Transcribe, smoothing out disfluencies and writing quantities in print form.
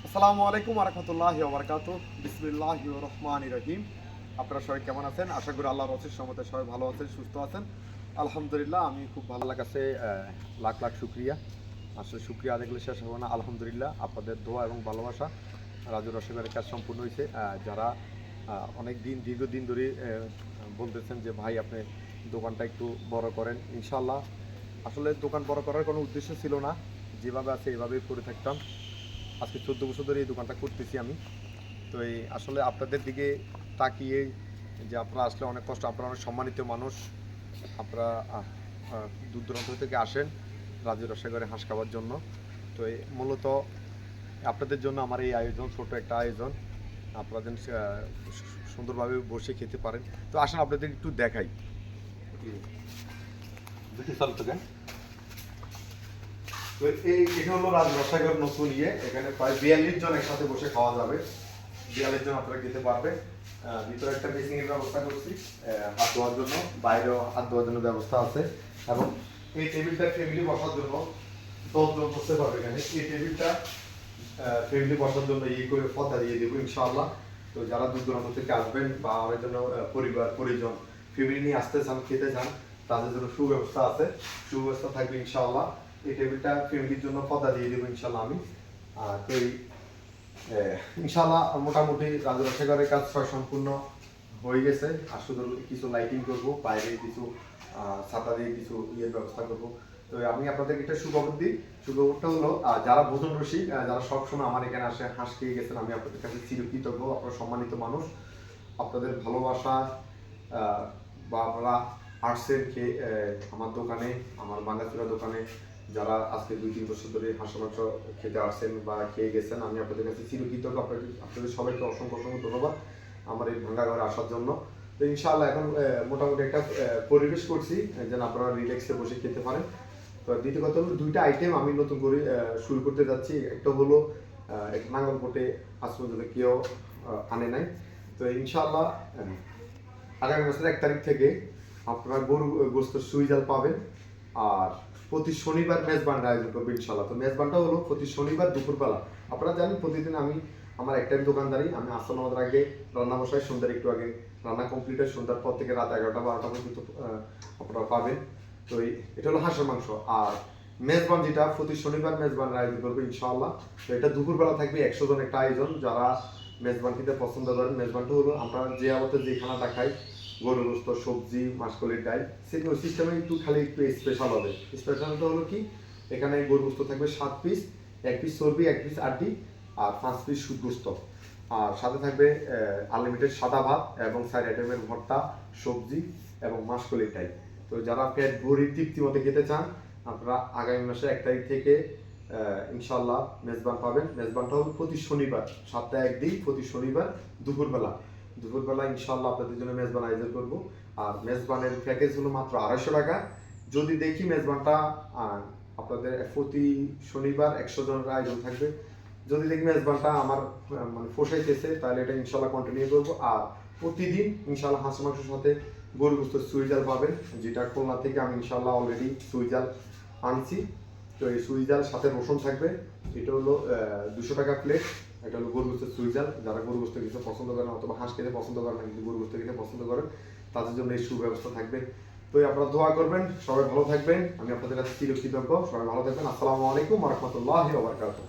আসসালামু আলাইকুম ওয়া রাহমাতুল্লাহি ওয়া বারাকাতুহু। বিসমিল্লাহির রহমানির রহিম। আপনারা সবাই কেমন আছেন? আশা করি আল্লাহর অশেষ রহমতে সবাই ভালো আছেন, সুস্থ আছেন। আলহামদুলিল্লাহ আমি খুব ভালো। আল্লাহর কাছে লাখ লাখ শুকরিয়া। আসলে শুকরিয়া আদায় করলে শেষ হবে না। আলহামদুলিল্লাহ আপনাদের দোয়া এবং ভালোবাসা রাজু রসেকের কাজ সম্পূর্ণ হয়েছে। যারা অনেক দিন দীর্ঘদিন ধরে বলতেছেন যে ভাই আপনি দোকানটা একটু বড় করেন, ইনশাআল্লাহ আসলে দোকান বড় করার কোনো উদ্দেশ্য ছিল না, যেভাবে আছে এভাবেই করে থাকতাম। আজকে 14 বছর ধরে এই দোকানটা করতেছি আমি। তো এই আসলে আপনাদের দিকে তাকিয়ে যে আপনারা আসলে অনেক কষ্ট, আপনারা অনেক সম্মানিত মানুষ, আপনারা দূর দূরান্ত থেকে আসেন রাজু রসাগরে হাঁস খাওয়ার জন্য। তো এই মূলত আপনাদের জন্য আমার এই আয়োজন, ছোট একটা আয়োজন, আপনারা যেন সুন্দরভাবে বসে খেতে পারেন। তো আসেন আপনাদের একটু দেখাই। তো এটা হলো রাজ রসাগর নতুন এখানে প্রায় 42 জন একসাথে বসে খাওয়া যাবে। 42 জন আপনারা খেতে পারবে। ভিতরে একটা বেসিং এর ব্যবস্থা করছি হাত ধোয়ার জন্য, বাইরেও হাত ধোয়ার জন্য ব্যবস্থা আছে। এবং এই টেবিলটা ফ্যামিলি বসার জন্য 10 জন বসতে পারবে এখানে। এই টেবিলটা ফ্যামিলি বসার জন্য করে পর্দা দিয়ে দেবো ইনশাআল্লাহ। তো যারা দূর দূরান্ত থেকে আসবেন বা আমার জন্য পরিবার পরিজন ফ্যামিলি নিয়ে আসতে চান, খেতে চান, তাদের জন্য সুব্যবস্থা আছে, সুব্যবস্থা থাকবে ইনশাআল্লাহ। এই টেবিলটা ফ্যামিলির জন্য পর্দা দিয়ে দেবো ইনশাআল্লাহ আমি। তো ইনশাআল্লাহ মোটামুটি রাজু রসাগরের কাজ সম্পূর্ণ হয়ে গেছে। আর শুধু কিছু লাইটিং করব, বাইরে কিছু ছাতা দিয়ে কিছু ব্যবস্থা করব। তো আমি আপনাদেরকে একটা সুখবর দিই। সুখবরটা হলো যারা ভোজন রসিক, যারা সবসময় আমার এখানে আসে হাঁস খেয়ে গেছেন, আমি আপনাদের কাছে চিরকৃতজ্ঞ। আপনারা সম্মানিত মানুষ, আপনাদের ভালোবাসা বা আপনারা আসছেন খেয়ে আমার দোকানে, আমার বাঙ্গাচুরা দোকানে যারা আজকে 2-3 বছর ধরে হাঁস মাংস খেতে আসছেন বা খেয়ে গেছেন, আমি আপনাদের কাছে চিরকৃতজ্ঞ। আপনাদের সবাইকে অসংখ্য অসংখ্য ধন্যবাদ আমার এই ভাঙ্গা ঘরে আসার জন্য। তো ইনশাআল্লাহ এখন মোটামুটি একটা পরিবেশ করছি যেন আপনারা রিল্যাক্সে বসে খেতে পারেন। তো দ্বিতীয় কথা হলো 2টা আইটেম আমি নতুন করে শুরু করতে যাচ্ছি। একটা হলো নাঙ্গলকোটে আজ পর্যন্ত কেউ আনে নাই। তো ইনশাআল্লাহ আগামী মাসের 1 তারিখ থেকে আপনারা গরু গোস্ত সুইজাল পাবেন। আর প্রতি শনিবার মেজবানের আয়োজন করবো ইনশাআল্লাহ। তো মেজবানটা হলো প্রতি শনিবার দুপুরবেলা। আপনারা জানেন প্রতিদিন আমি আমার একটাই দোকানদারি, আমি আসর নামাজের আগে রান্না বসাই, সন্ধ্যার একটু আগে রান্না কমপ্লিট হয়, সন্ধ্যার পর থেকে রাত 11টা-12টা পর্যন্ত আপনারা পাবেন। তো এটা হলো হাঁসের মাংস। আর মেজবান যেটা প্রতি শনিবার মেজবানের আয়োজন করবো ইনশাআল্লাহ। তো এটা দুপুরবেলা থাকবে 100 জন একটা আয়োজন। যারা মেজবান খেতে পছন্দ করেন, মেজবানটা হলো আমরা যে আবতে যে খানাটা খাই, গরু গোস্ত, সবজি, মাসকলির ডাল, সেই সিস্টেমে একটু খালি একটু স্পেশাল হবে। স্পেশালটা হলো কি, এখানে গরু গোস্ত থাকবে 7 পিস, 1 পিস চর্বি, 1 পিস আড্ডি আর 5 পিস সুদ গোস্ত। আর সাথে থাকবে আনলিমিটেড সাদা ভাত এবং 4 আইটেমের ভর্তা, সবজি এবং মাসকলির ডাল। তো যারা পেট ভরি তৃপ্তি মতো খেতে চান, আপনারা আগামী মাসে 1 তারিখ থেকে ইনশাআল্লাহ মেজবান পাবেন। মেজবানটা হলো প্রতি শনিবার, সপ্তাহে একদিন, প্রতি শনিবার দুপুরবেলা ইনশাআল্লাহ আপনাদের জন্য মেজবান আয়োজন করব। আর মেজবানের প্যাকেজ হলো মাত্র 250 টাকা। যদি দেখি মেজবানটা আপনাদের প্রতি শনিবার 100 জনের আয়োজন থাকবে, যদি দেখি মেজবানটা আমার মানে পোষাইতেছে, তাহলে এটা ইনশাআল্লাহ কন্টিনিউ করবো। আর প্রতিদিন ইনশাআল্লাহ হাঁস মাংসের সাথে গরু গোস্ত সুইজাল পাবেন, যেটা খুলনা থেকে আমি ইনশাআল্লাহ অলরেডি সুইজাল আনছি। তো এই সুইজাল সাথে রসুন থাকবে। এটা হলো 200 টাকা প্লেট। এটা হলো গরু গোস্তের সুইজাল। যারা গরু গোস্ত খেতে পছন্দ করেন অথবা হাঁস খেতে পছন্দ করেন না কিন্তু গরু গোস্ত খেতে পছন্দ করেন, তাদের জন্য এই সুব্যবস্থা থাকবে। তো আপনারা দোয়া করবেন, সবাই ভালো থাকবেন। আমি আপনাদের কাছে চিরকৃতজ্ঞ। সবাই ভালো থাকবেন। আসসালামু আলাইকুম ওয়া রাহমাতুল্লাহি ওয়া বারাকাতুহু।